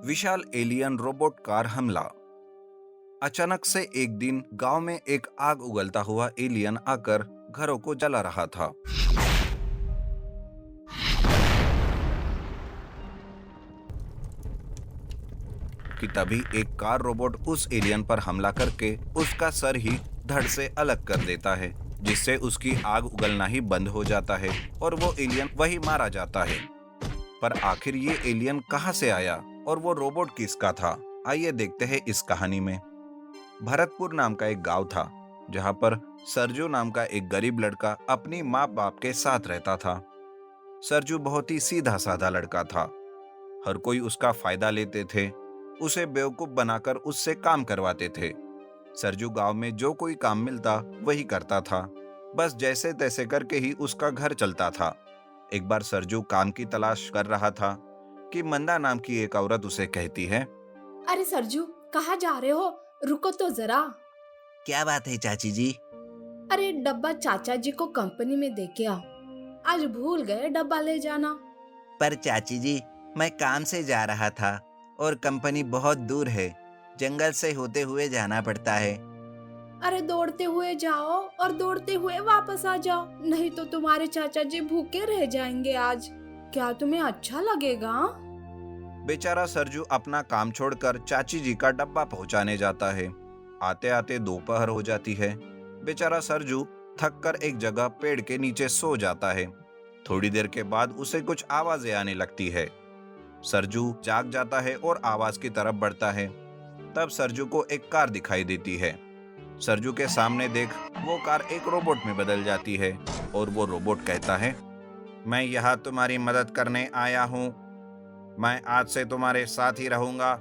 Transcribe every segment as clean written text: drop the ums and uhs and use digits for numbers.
विशाल alien robot car हमला। अचानक से एक दिन गांव में एक आग उगलता हुआ एलियन आकर घरों को जला रहा था। कि तभी एक कार रोबोट उस एलियन पर हमला करके उसका सर ही धड़ से अलग कर देता है, जिससे उसकी आग उगलना ही बंद हो जाता है और वो एलियन वही मारा जाता है। पर आखिर ये एलियन कहाँ से आया और वो रोबोट किसका था? आइए देखते हैं इस कहानी में। भरतपुर नाम का एक गांव था, जहां पर सरजू नाम का एक गरीब लड़का अपनी माँ बाप के साथ रहता था। सरजू बहुत ही सीधा साधा लड़का था। हर कोई उसका फायदा लेते थे, उसे बेवकूफ बनाकर उससे काम करवाते थे। सरजू गांव में जो कोई काम मिलता वही करता था, बस जैसे तैसे करके ही उसका घर चलता था। एक बार सरजू काम की तलाश कर रहा था कि मंदा नाम की एक औरत उसे कहती है, अरे सरजू, कहाँ जा रहे हो? रुको तो जरा। क्या बात है चाची जी? अरे डब्बा चाचा जी को कंपनी में दे के आओ। आज भूल गए डब्बा ले जाना। पर चाची जी, मैं काम से जा रहा था और कंपनी बहुत दूर है, जंगल से होते हुए जाना पड़ता है। अरे दौड़ते हुए जाओ और दौड़ते हुए वापस आ जाओ, नहीं तो तुम्हारे चाचा जी भूखे रह जाएंगे आज। क्या तुम्हें अच्छा लगेगा? बेचारा सरजू अपना काम छोड़कर चाची जी का डब्बा पहुंचाने जाता है। आते आते दोपहर हो जाती है। बेचारा सरजू थक कर एक जगह पेड़ के नीचे सो जाता है। थोड़ी देर के बाद उसे कुछ आवाजें आने लगती है। सरजू जाग जाता है और आवाज की तरफ बढ़ता है। तब सरजू को एक कार दिखाई देती है। सरजू के सामने देख वो कार एक रोबोट में बदल जाती है और वो रोबोट कहता है, मैं यहाँ तुम्हारी मदद करने आया हूँ। मैं आज से तुम्हारे साथ ही रहूंगा।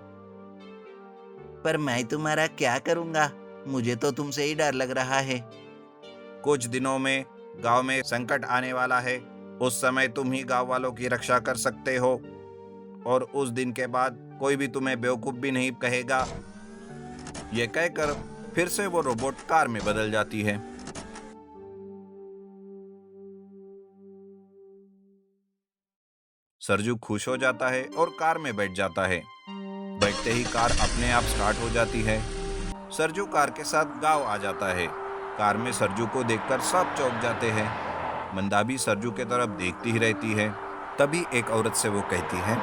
पर मैं तुम्हारा क्या करूँगा? मुझे तो तुमसे ही डर लग रहा है। कुछ दिनों में गांव में संकट आने वाला है। उस समय तुम ही गांव वालों की रक्षा कर सकते हो और उस दिन के बाद कोई भी तुम्हें बेवकूफ भी नहीं कहेगा। ये कहकर फिर से वो रोबोट कार में बदल जाती है। सरजू खुश हो जाता है और कार में बैठ जाता है। बैठते ही कार अपने आप स्टार्ट हो जाती है। सरजू कार के साथ गांव आ जाता है। कार में सरजू को देखकर सब चौंक जाते हैं। मंदा भी सरजू के तरफ देखती ही रहती है। तभी एक औरत से वो कहती है,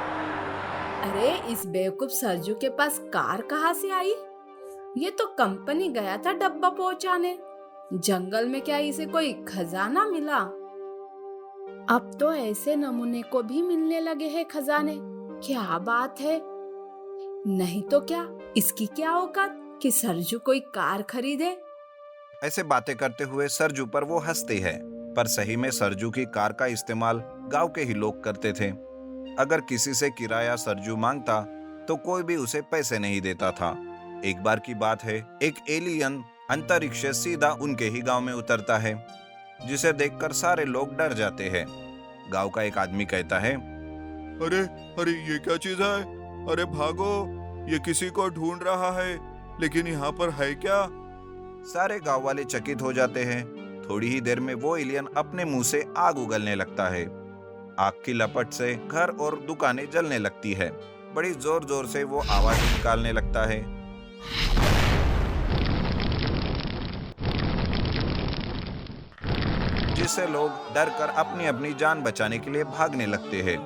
अरे इस बेवकूफ सरजू के पास कार कहाँ से आई? ये तो कंपनी गया था डब्बा पहुंचाने। जंगल में क्या इसे कोई खजाना मिला? अब तो ऐसे नमूने को भी मिलने लगे हैं खजाने। क्या बात है? नहीं तो क्या, इसकी क्या औकात कि सरजू कोई कार खरीदे? ऐसे बातें करते हुए सरजू पर वो हंसते हैं। पर सही में सरजू की कार का इस्तेमाल गांव के ही लोग करते थे। अगर किसी से किराया सरजू मांगता तो कोई भी उसे पैसे नहीं देता था। एक बार की बात है, एक एलियन अंतरिक्ष से सीधा उनके ही गांव में उतरता है, जिसे देखकर सारे लोग डर जाते हैं। गांव का एक आदमी कहता है, अरे अरे ये क्या चीज है? अरे भागो, ये किसी को ढूंढ रहा है। लेकिन यहाँ पर है क्या? सारे गांव वाले चकित हो जाते हैं। थोड़ी ही देर में वो एलियन अपने मुंह से आग उगलने लगता है। आग की लपट से घर और दुकानें जलने लगती है। बड़ी जोर जोर से वो आवाज निकालने लगता है। जिससे लोग डर कर अपनी अपनी जान बचाने के लिए भागने लगते हैं।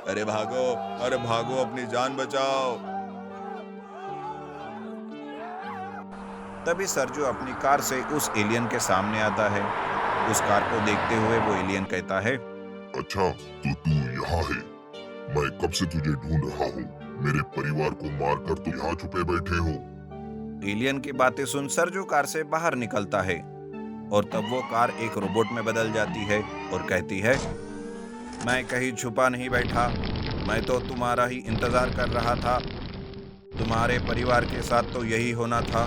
अरे भागो, अपनी जान बचाओ। तभी सरजू अपनी कार से उस एलियन के सामने आता है। उस कार को देखते हुए वो एलियन कहता है, अच्छा तो तू यहाँ है। मैं कब से तुझे ढूंढ रहा हूँ। मेरे परिवार को मारकर तू यहाँ छुपे बैठे हो। एलियन की बातें सुन सरजू कार से बाहर निकलता है और तब वो कार एक रोबोट में बदल जाती है और कहती है, मैं कहीं छुपा नहीं बैठा। मैं तो तुम्हारा ही इंतजार कर रहा था। तुम्हारे परिवार के साथ तो यही होना था।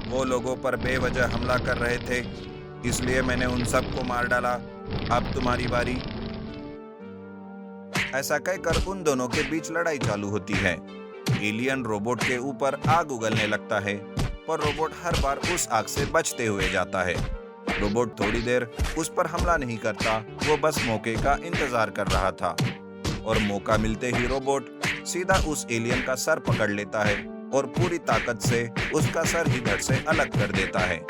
वो लोगों पर बेवजह हमला कर रहे थे, इसलिए मैंने उन सबको मार डाला। अब तुम्हारी बारी। ऐसा कहकर उन दोनों के बीच लड़ाई चालू होती है। एलियन रोबोट के ऊपर आग उगलने लगता है, पर रोबोट हर बार उस आग से बचते हुए जाता है। रोबोट थोड़ी देर उस पर हमला नहीं करता, वो बस मौके का इंतजार कर रहा था और मौका मिलते ही रोबोट सीधा उस एलियन का सर पकड़ लेता है और पूरी ताकत से उसका सर ही धड़ से अलग कर देता है।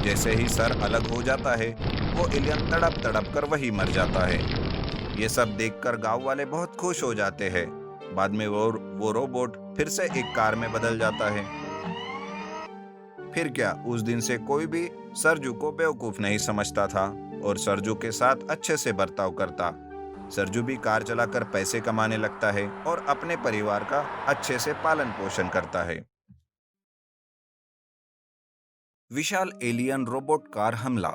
जैसे ही सर अलग हो जाता है, वो एलियन तड़प तड़प कर वही मर जाता है। ये सब देखकर गांव वाले बहुत खुश हो जाते हैं। बाद में वो रोबोट फिर से एक कार में बदल जाता है। फिर क्या, उस दिन से कोई भी सरजू को बेवकूफ नहीं समझता था और सरजू के साथ अच्छे से बर्ताव करता। सरजू भी कार चलाकर पैसे कमाने लगता है और अपने परिवार का अच्छे से पालन पोषण करता है। विशाल एलियन रोबोट कार हमला।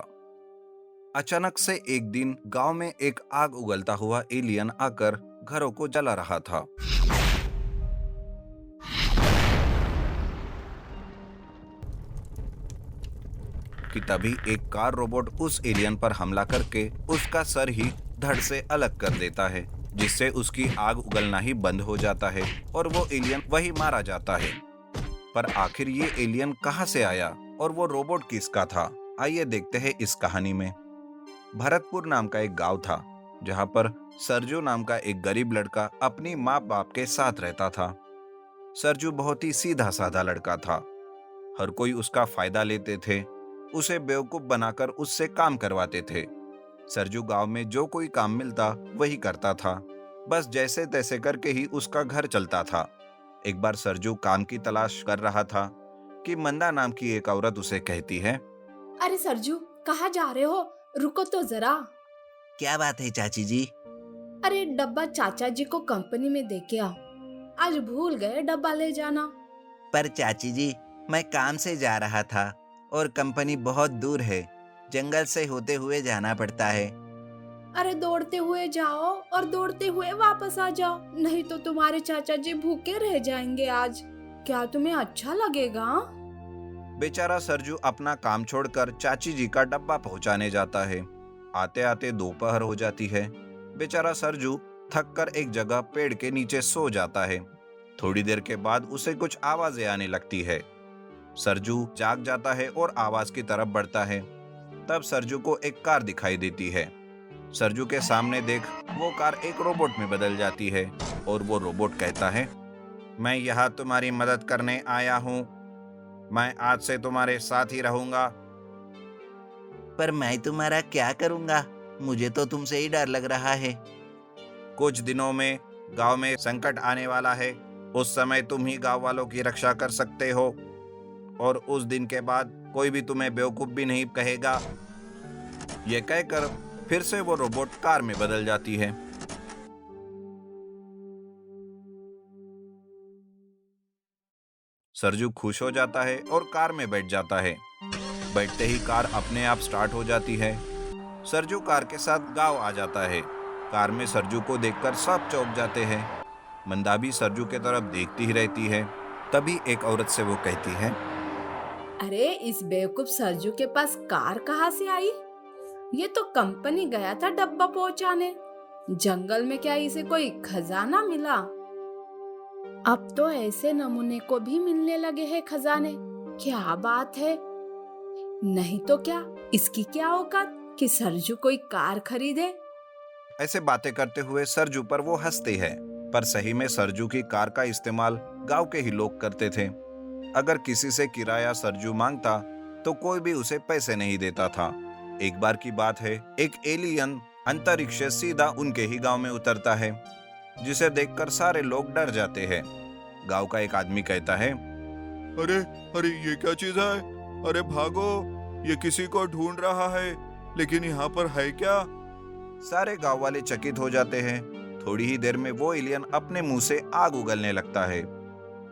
अचानक से एक दिन गांव में एक आग उगलता हुआ एलियन आकर घरों को जला रहा था। कि तभी एक कार रोबोट उस एलियन पर हमला करके उसका सर ही धड़ से अलग कर देता है, जिससे उसकी आग उगलना ही बंद हो जाता है और वो एलियन वही मारा जाता है। पर आखिर ये एलियन कहां से आया और वो रोबोट किसका था? आइए देखते हैं इस कहानी में। भरतपुर नाम का एक गांव था, जहां पर सरजू नाम का एक गरीब लड़का अपनी माँ बाप के साथ रहता था। सरजू बहुत ही सीधा साधा लड़का था। हर कोई उसका फायदा लेते थे, उसे बेवकूफ बनाकर उससे काम करवाते थे। सरजू गांव में जो कोई काम मिलता वही करता था, बस जैसे तैसे करके ही उसका घर चलता था। एक बार सरजू काम की तलाश कर रहा था कि मंदा नाम की एक औरत उसे कहती है, अरे सरजू, कहाँ जा रहे हो? रुको तो जरा। क्या बात है चाची जी? अरे डब्बा चाचा जी को कंपनी में दे के आओ। आज भूल गए डब्बा ले जाना। पर चाची जी, मैं काम से जा रहा था और कंपनी बहुत दूर है, जंगल से होते हुए जाना पड़ता है। अरे दौड़ते हुए जाओ और दौड़ते हुए वापस आ जाओ, नहीं तो तुम्हारे चाचा जी भूखे रह जाएंगे आज। क्या तुम्हें अच्छा लगेगा? बेचारा सरजू अपना काम छोड़कर चाची जी का डब्बा पहुंचाने जाता है। आते आते दोपहर हो जाती है। बेचारा सरजू थक कर एक जगह पेड़ के नीचे सो जाता है। थोड़ी देर के बाद उसे कुछ आवाजें आने लगती है। सरजू जाग जाता है और आवाज की तरफ बढ़ता है। तब सरजू को एक कार दिखाई देती है। सरजू के सामने देख वो कार एक रोबोट में बदल जाती है और वो रोबोट कहता है, मैं यहाँ तुम्हारी मदद करने आया हूँ। मैं आज से तुम्हारे साथ ही रहूंगा। पर मैं तुम्हारा क्या करूँगा? मुझे तो तुमसे ही डर लग रहा है। कुछ दिनों में गांव में संकट आने वाला है। उस समय तुम ही गांव वालों की रक्षा कर सकते हो और उस दिन के बाद कोई भी तुम्हें बेवकूफ भी नहीं कहेगा। ये कहकर फिर से वो रोबोट कार में बदल जाती है। सरजू खुश हो जाता है और कार में बैठ जाता है। बैठते ही कार अपने आप स्टार्ट हो जाती है। सरजू कार के साथ गांव आ जाता है। कार में सरजू को देखकर सब चौंक जाते हैं। मंदा भी सरजू के तरफ देखती ही रहती है। तभी एक औरत से वो कहती है, अरे इस बेवकूफ सरजू के पास कार कहाँ से आई? ये तो कंपनी गया था डब्बा पहुंचाने। जंगल में क्या इसे कोई खजाना मिला? अब तो ऐसे नमूने को भी मिलने लगे हैं खजाने। क्या बात है? नहीं तो क्या, इसकी क्या औकात कि सरजू कोई कार खरीदे? ऐसे बातें करते हुए सरजू पर वो हंसते हैं। पर सही में सरजू की कार का इस्तेमाल गांव के ही लोग करते थे। अगर किसी से किराया सरजू मांगता तो कोई भी उसे पैसे नहीं देता था। एक बार की बात है, एक एलियन अंतरिक्ष से सीधा उनके ही गांव में उतरता है, जिसे देखकर सारे लोग डर जाते हैं। गांव का एक आदमी कहता है, अरे अरे ये क्या चीज है? अरे भागो, ये किसी को ढूंढ रहा है, लेकिन यहाँ पर है क्या? सारे गांव वाले चकित हो जाते हैं। थोड़ी ही देर में वो एलियन अपने मुंह से आग उगलने लगता है।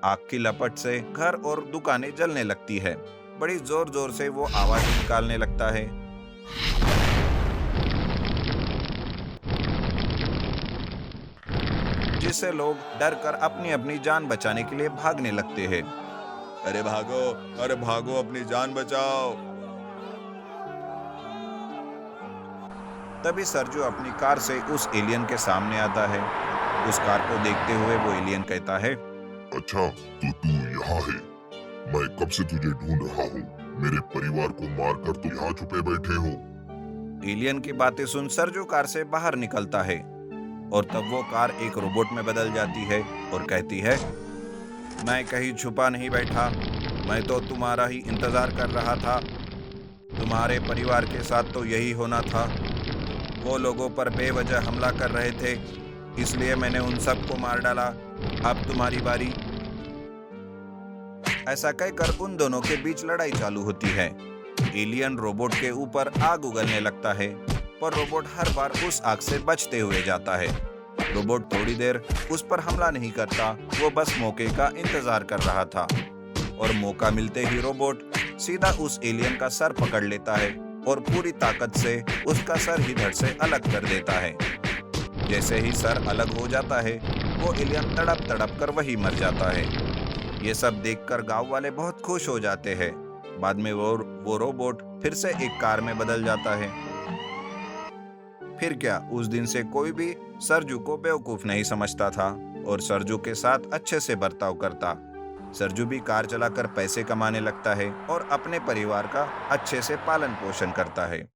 आग की लपट से घर और दुकानें जलने लगती है। बड़ी जोर जोर से वो आवाज निकालने लगता है। जिससे लोग डर कर अपनी अपनी जान बचाने के लिए भागने लगते हैं। अरे भागो, अपनी जान बचाओ। तभी सरजू अपनी कार से उस एलियन के सामने आता है। उस कार को देखते हुए वो एलियन कहता है, अच्छा तो तू यहाँ है। मैं कब से तुझे ढूंढ रहा हूँ। मेरे परिवार को मारकर तू यहाँ छुपे बैठे हो। एलियन की बातें सुन सरजू कार से बाहर निकलता है। और तब वो कार एक रोबोट में बदल जाती है और कहती है, मैं कहीं छुपा नहीं बैठा, मैं तो तुम्हारा ही इंतजार कर रहा था। तुम्हारे परिवार के साथ तो यही होना था। वो लोगों पर बेवजह हमला कर रहे थे, इसलिए मैंने उन सबको मार डाला। अब तुम्हारी बारी। ऐसा कहकर उन दोनों के बीच लड़ाई चालू होती है। एलियन रोबोट के ऊपर आग उगलने लगता है, पर रोबोट हर बार उस आग से बचते हुए जाता है। रोबोट थोड़ी देर उस पर हमला नहीं करता, वो बस मौके का इंतजार कर रहा था। और मौका मिलते ही रोबोट सीधा उस एलियन का सर पकड़ लेता है और पूरी ताकत से उसका सर ही धड़ से अलग कर देता है। जैसे ही सर अलग हो जाता है, वो एलियन तड़प तड़प कर वही मर जाता है। ये सब देखकर गांव वाले बहुत खुश हो जाते हैं। बाद में वो रोबोट फिर से एक कार में बदल जाता है। फिर क्या, उस दिन से कोई भी सरजू को बेवकूफ नहीं समझता था और सरजू के साथ अच्छे से बर्ताव करता। सरजू भी कार चलाकर पैसे कमाने लगता है और अपने परिवार का अच्छे से पालन पोषण करता है।